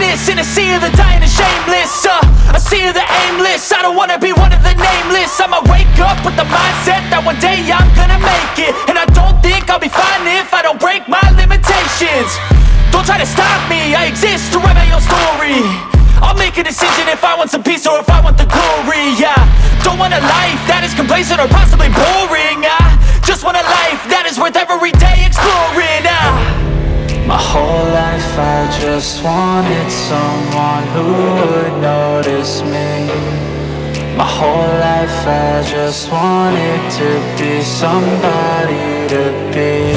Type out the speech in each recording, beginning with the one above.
greatness in a sea of the dying and shameless, a sea of the aimless. I don't wanna be one of the nameless. I'ma wake up with the mindset that one day I'm gonna make it. And I don't think I'll be fine if I don't break my limitations. Don't try to stop me, I exist to write my own story. I'll make a decision if I want some peace or if I want the glory. Yeah, don't want a life that is complacent or possibly boring. I just want a life that is worth every day exploring. My whole life I just wanted someone who would notice me. My whole life I just wanted to be somebody to be.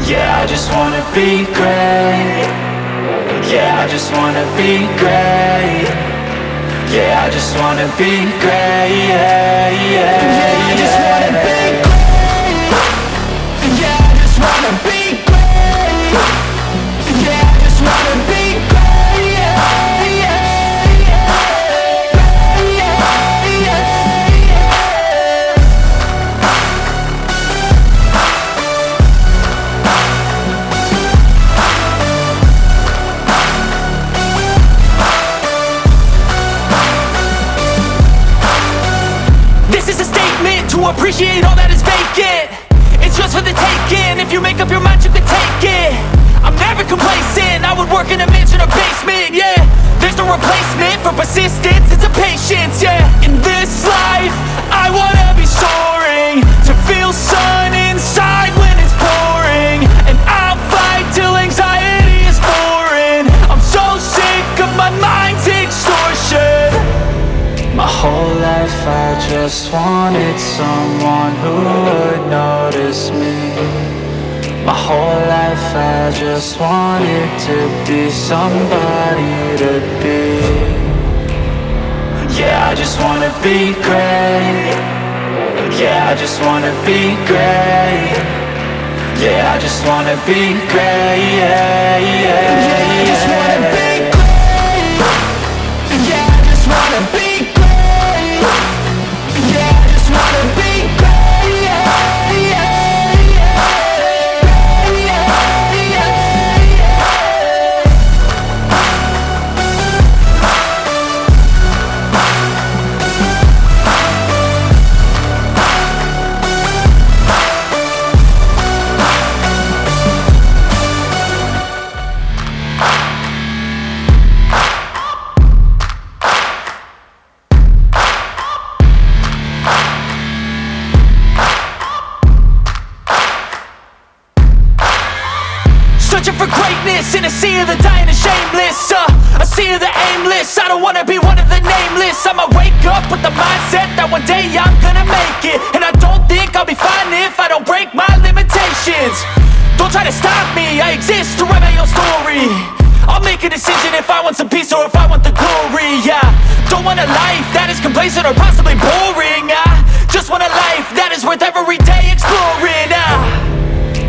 Yeah, I just wanna be great. Yeah, I just wanna be great. Yeah, I just wanna be great. Yeah, yeah, I just wanna be great. Yeah, I just wanna be great. Yeah, I just wanna be great. Yeah, yeah, yeah, yeah, yeah, yeah. This is a statement to appreciate all that is vacant. It's just for the taking. If you make up your mind, you can take it. I'm never complacent. I would work in a mansion or basement. Yeah, there's no replacement for persistence. It's a patience. Yeah, in this life, I wanna be soaring, to feel sun inside when it's pouring. And I'll fight till anxiety is foreign. I'm so sick of my mind's extortion. My whole life I just wanted someone who would notice me. My whole life I just wanted to be somebody to be. Yeah, I just wanna be great. Yeah, I just wanna be great. Yeah, I just wanna be great. Yeah, yeah, yeah, I just wanna be great. Yeah, I just wanna be great. Yeah, I just wanna be great. Yeah, yeah, yeah, yeah, yeah. Searching for greatness in a sea of the dying and shameless, a sea of the aimless. I don't wanna be one of the nameless. I'ma wake up with the mindset that one day I'm gonna make it. And I don't think I'll be fine if I don't break my limitations. Don't try to stop me, I exist to write my own story. I'll make a decision if I want some peace or if I want the glory. Yeah, don't want a life that is complacent or possibly boring. I just want a life that is worth every day exploring.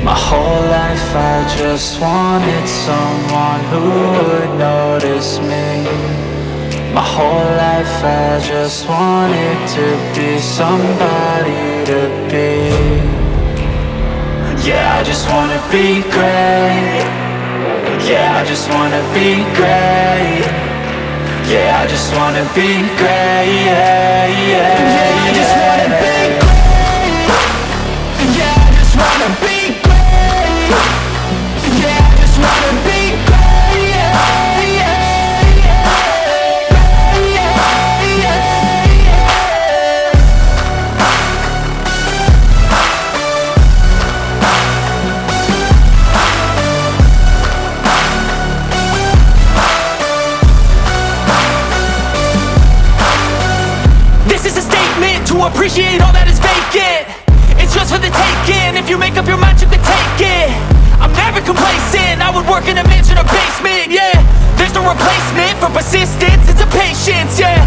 My whole life I just wanted someone who would notice me. My whole life I just wanted to be somebody to be. Yeah, I just wanna be great. Yeah, I just wanna be great. Yeah, I just wanna be great. Yeah, yeah, yeah, I just wanna be great. Yeah, I just wanna be great. Yeah, I just wanna be great. Yeah, yeah, yeah, yeah, yeah, yeah. This is a statement to appreciate all that is vacant. It's just for the taking. If you make up your mind, you can take it. I'm never complacent. I would work in a mansion or basement. Yeah, there's no replacement for persistence. It's a patience. Yeah,